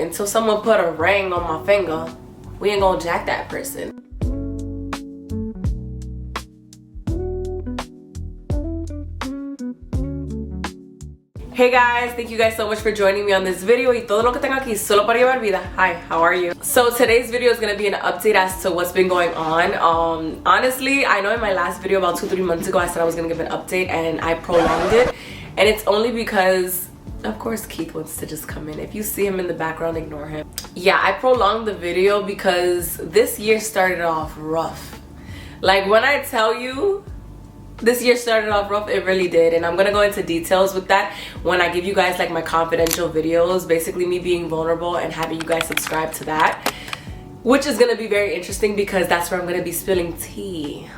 until someone put a ring on my finger, we ain't gonna jack that person. Hey guys, thank you guys so much for joining me on this video. Y todo lo que tengo aquí solo para llevar vida. Hi, how are you? So today's video is gonna be an update as to what's been going on. Honestly, I know in my last video about 2-3 months ago I said I was gonna give an update and I prolonged it, and it's only because of course Keith wants to just come in. If you see him in the background, ignore him. Yeah, I prolonged the video because this year started off rough. Like when I tell you this year started off rough, it really did, and I'm gonna go into details with that when I give you guys like my confidential videos, basically me being vulnerable and having you guys subscribe to that, which is gonna be very interesting because that's where I'm gonna be spilling tea.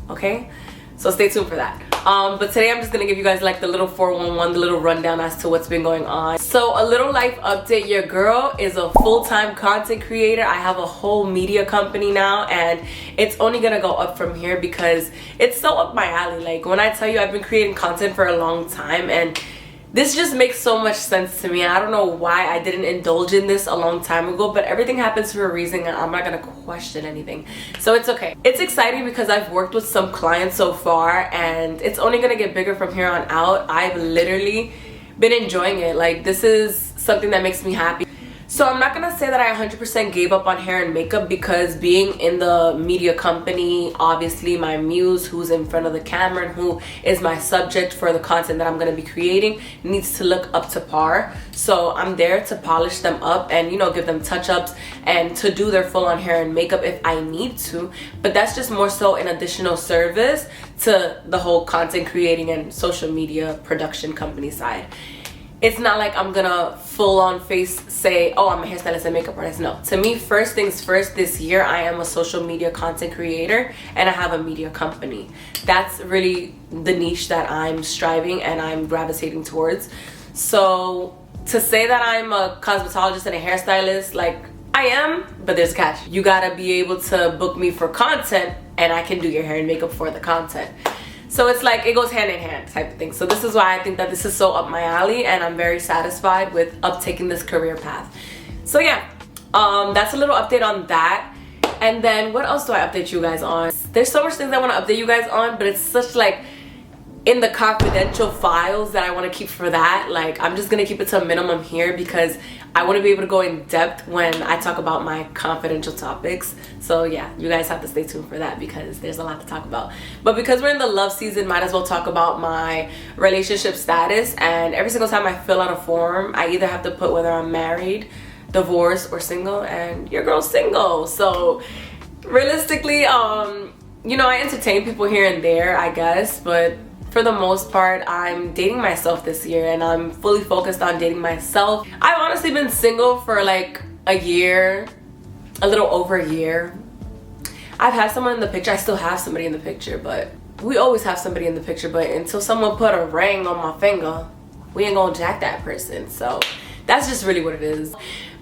Okay, so stay tuned for that. But today I'm just gonna give you guys like the little 411, the little rundown as to what's been going on. So a little life update. Your girl is a full-time content creator. I have a whole media company now, and it's only gonna go up from here because it's so up my alley. Like when I tell you I've been creating content for a long time, and this just makes so much sense to me. I don't know why I didn't indulge in this a long time ago, but everything happens for a reason and I'm not gonna question anything. So it's okay. It's exciting because I've worked with some clients so far and it's only gonna get bigger from here on out. I've literally been enjoying it. Like this is something that makes me happy. So I'm not gonna say that I 100% gave up on hair and makeup because being in the media company, obviously my muse who's in front of the camera and who is my subject for the content that I'm gonna be creating needs to look up to par. So I'm there to polish them up and, you know, give them touch-ups and to do their full-on hair and makeup if I need to. But that's just more so an additional service to the whole content creating and social media production company side. It's not like I'm gonna full-on face say, oh, I'm a hairstylist and makeup artist. No, to me, first things first, this year I am a social media content creator and I have a media company. That's really the niche that I'm striving and I'm gravitating towards. So to say that I'm a cosmetologist and a hairstylist, like I am, but there's a catch. You gotta be able to book me for content and I can do your hair and makeup for the content. So it's like it goes hand in hand type of thing. So this is why I think that this is so up my alley and I'm very satisfied with uptaking this career path. So yeah, that's a little update on that. And then what else do I update you guys on? There's so much things I want to update you guys on, but it's such like in the confidential files that I want to keep for that. Like I'm just gonna keep it to a minimum here because I want to be able to go in depth when I talk about my confidential topics. So yeah, you guys have to stay tuned for that because there's a lot to talk about. But because we're in the love season, might as well talk about my relationship status. And every single time I fill out a form, I either have to put whether I'm married, divorced, or single, and your girl's single. So realistically, you know, I entertain people here and there, I guess, but for the most part, I'm dating myself this year and I'm fully focused on dating myself. I've honestly been single for like a year, a little over a year. I've had someone in the picture. I still have somebody in the picture, but we always have somebody in the picture. But until someone put a ring on my finger, we ain't gonna jack that person. So that's just really what it is.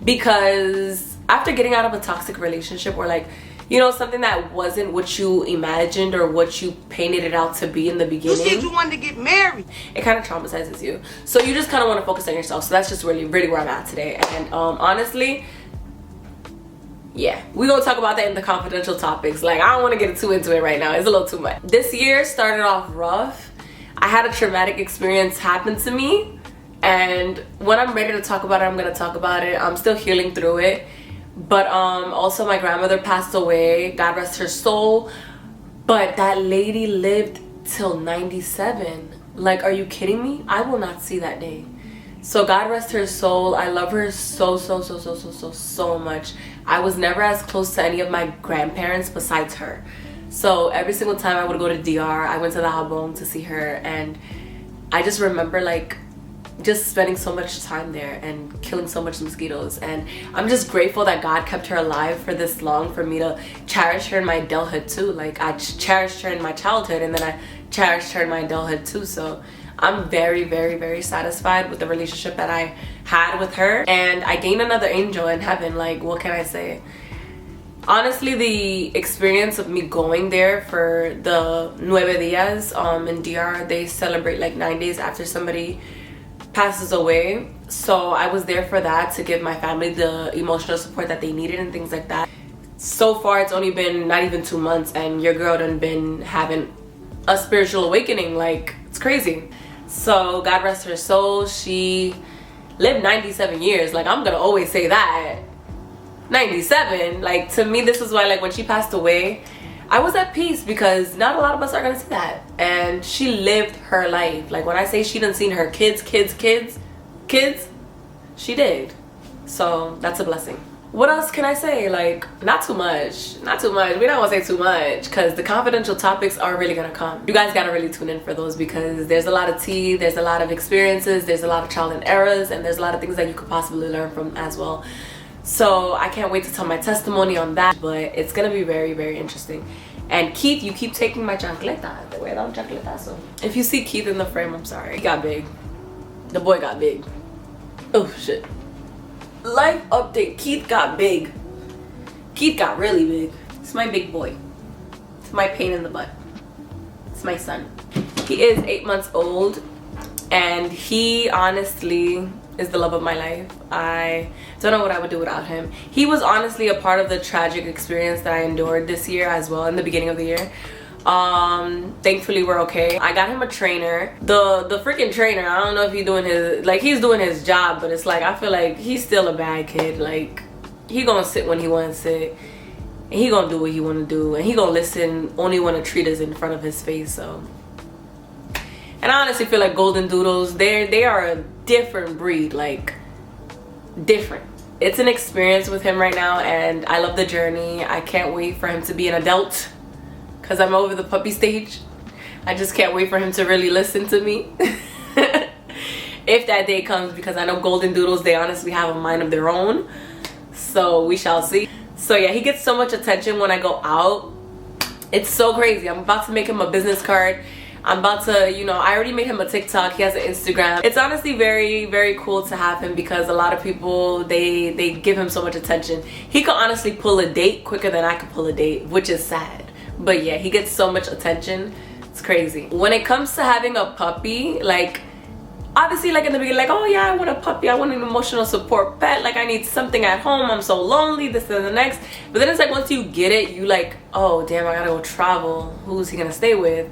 Because after getting out of a toxic relationship or like, you know, something that wasn't what you imagined or what you painted it out to be in the beginning. You said you wanted to get married. It kind of traumatizes you. So you just kind of want to focus on yourself. So that's just really where I'm at today. And honestly, yeah, we're going to talk about that in the confidential topics. Like, I don't want to get too into it right now. It's a little too much. This year started off rough. I had a traumatic experience happen to me. And when I'm ready to talk about it, I'm going to talk about it. I'm still healing through it. But also my grandmother passed away, God rest her soul, but that lady lived till 97. Like, are you kidding me? I will not see that day. So God rest her soul. I love her so much. I was never as close to any of my grandparents besides her. So every single time I would go to DR, I went to the Habong to see her, and I just remember like just spending so much time there and killing so much mosquitoes. And I'm just grateful that God kept her alive for this long, for me to cherish her in my adulthood too. Like I cherished her in my childhood and then I cherished her in my adulthood too. So I'm very satisfied with the relationship that I had with her, and I gained another angel in heaven. Like, what can I say? Honestly, the experience of me going there for the 9 días in DR, they celebrate like 9 days after somebody passes away. So I was there for that, to give my family the emotional support that they needed and things like that. So far it's only been not even 2 months and your girl done been having a spiritual awakening. Like, it's crazy. So God rest her soul. She lived 97 years. Like, I'm gonna always say that. 97. Like, to me, this is why, like, when she passed away, I was at peace, because not a lot of us are gonna see that. And she lived her life. Like, when I say she done seen her kids, she did. So that's a blessing. What else can I say? Like, not too much. We don't want to say too much, because the confidential topics are really gonna come. You guys gotta really tune in for those, because there's a lot of tea, there's a lot of experiences, there's a lot of trial and errors, and there's a lot of things that you could possibly learn from as well. So I can't wait to tell my testimony on that, but it's gonna be very, very interesting. And Keith, you keep taking my chancleta. The way I'm chancletazo. If you see Keith in the frame, I'm sorry. He got big. The boy got big. Oh shit. Life update. Keith got big. Keith got really big. It's my big boy. It's my pain in the butt. It's my son. He is 8 months old, and he honestly is the love of my life. I don't know what I would do without him. He was honestly a part of the tragic experience that I endured this year as well, in the beginning of the year. Thankfully we're okay. I got him a trainer. The freaking trainer, I don't know if he's doing his, like, he's doing his job, but it's like, I feel like he's still a bad kid. Like, he gonna sit when he wants to sit, and he gonna do what he wanna do, and he gonna listen only when a treat is in front of his face. So, and I honestly feel like golden doodles, they are a different breed, like, different. It's an experience with him right now, and I love the journey. I can't wait for him to be an adult, because I'm over the puppy stage. I just can't wait for him to really listen to me. If that day comes, because I know golden doodles, they honestly have a mind of their own. So we shall see. So yeah, he gets so much attention when I go out. It's so crazy. I'm about to make him a business card. I'm about to, you know, I already made him a TikTok. He has an Instagram. It's honestly very, very cool to have him, because a lot of people, they give him so much attention. He could honestly pull a date quicker than I could pull a date, which is sad. But yeah, he gets so much attention. It's crazy. When it comes to having a puppy, like, obviously, like, in the beginning, like, oh yeah, I want a puppy, I want an emotional support pet, like, I need something at home, I'm so lonely, this and the next. But then it's like, once you get it, you like, oh damn, I gotta go travel. Who's he gonna stay with?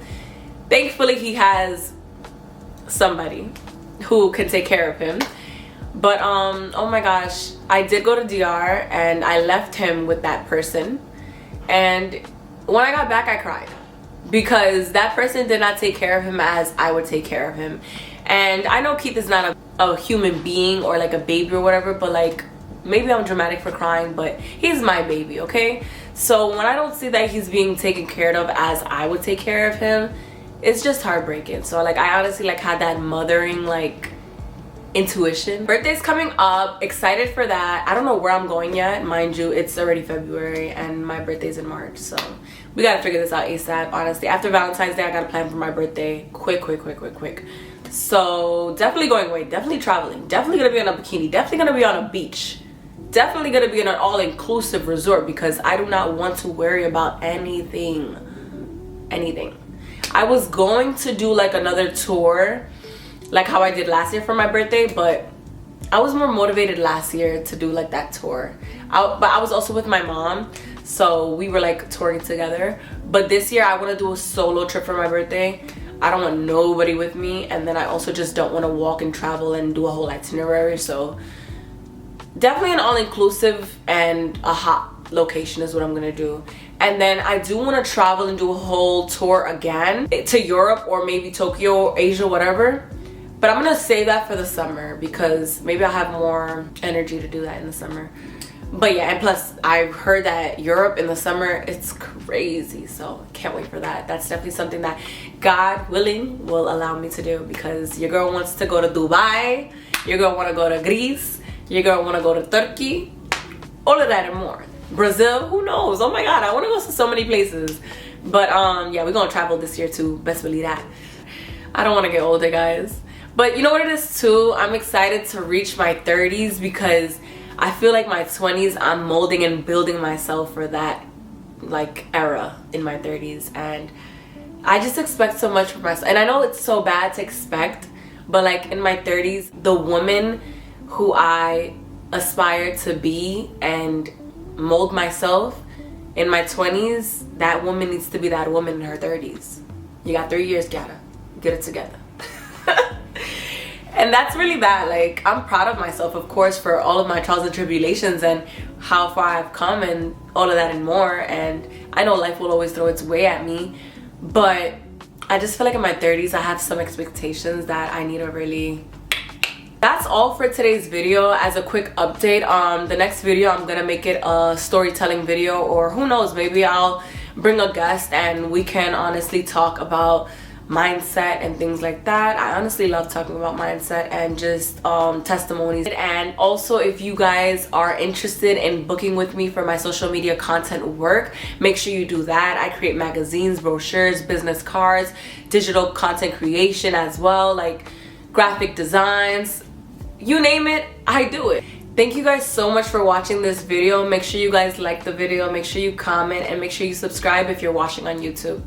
Thankfully, he has somebody who can take care of him. But oh my gosh, I did go to DR, and I left him with that person, and when I got back, I cried, because that person did not take care of him as I would take care of him. And I know Keith is not a human being or like a baby or whatever, but like, maybe I'm dramatic for crying, but he's my baby, okay? So when I don't see that he's being taken care of as I would take care of him, it's just heartbreaking. So like, I honestly like had that mothering like intuition. Birthday's coming up, excited for that. I don't know where I'm going yet, mind you. It's already February and my birthday's in March, so we gotta figure this out ASAP. Honestly, after Valentine's Day, I gotta plan for my birthday quick. So definitely going away, definitely traveling, definitely gonna be on a bikini, definitely gonna be on a beach, definitely gonna be in an all-inclusive resort, because I do not want to worry about anything. I was going to do like another tour, like how I did last year for my birthday, but I was more motivated last year to do like that tour. But I was also with my mom, so we were like touring together. But this year I want to do a solo trip for my birthday. I don't want nobody with me, and then I also just don't want to walk and travel and do a whole itinerary. So definitely an all-inclusive and a hot location is what I'm gonna do. And then I do want to travel and do a whole tour again to Europe, or maybe Tokyo, Asia, whatever. But I'm gonna save that for the summer, because maybe I'll have more energy to do that in the summer. But yeah, and plus I've heard that Europe in the summer, it's crazy, so can't wait for that. That's definitely something that God willing will allow me to do, because your girl wants to go to Dubai, your girl want to go to Greece, your girl want to go to Turkey, all of that and more. Brazil, who knows? Oh my god, I want to go to so many places. But yeah, we're gonna travel this year too, best believe that. I don't want to get older, guys. But you know what it is too, I'm excited to reach my 30s, because I feel like my 20s, I'm molding and building myself for that like era in my 30s, and I just expect so much from myself. And I know it's so bad to expect, but like in my 30s, the woman who I aspire to be and mold myself in my 20s, that woman needs to be that woman in her 30s. You got 3 years, Kiara. Get it together. And that's really that. Like, I'm proud of myself, of course, for all of my trials and tribulations and how far I've come and all of that and more. And I know life will always throw its way at me, but I just feel like in my 30s I have some expectations that I need to really... That's all for today's video. As a quick update, the next video I'm gonna make it a storytelling video, or who knows, maybe I'll bring a guest and we can honestly talk about mindset and things like that. I honestly love talking about mindset and just testimonies. And also, if you guys are interested in booking with me for my social media content work, make sure you do that. I create magazines, brochures, business cards, digital content creation as well, like graphic designs, you name it, I do it. Thank you guys so much for watching this video. Make sure you guys like the video, make sure you comment, and make sure you subscribe if you're watching on YouTube.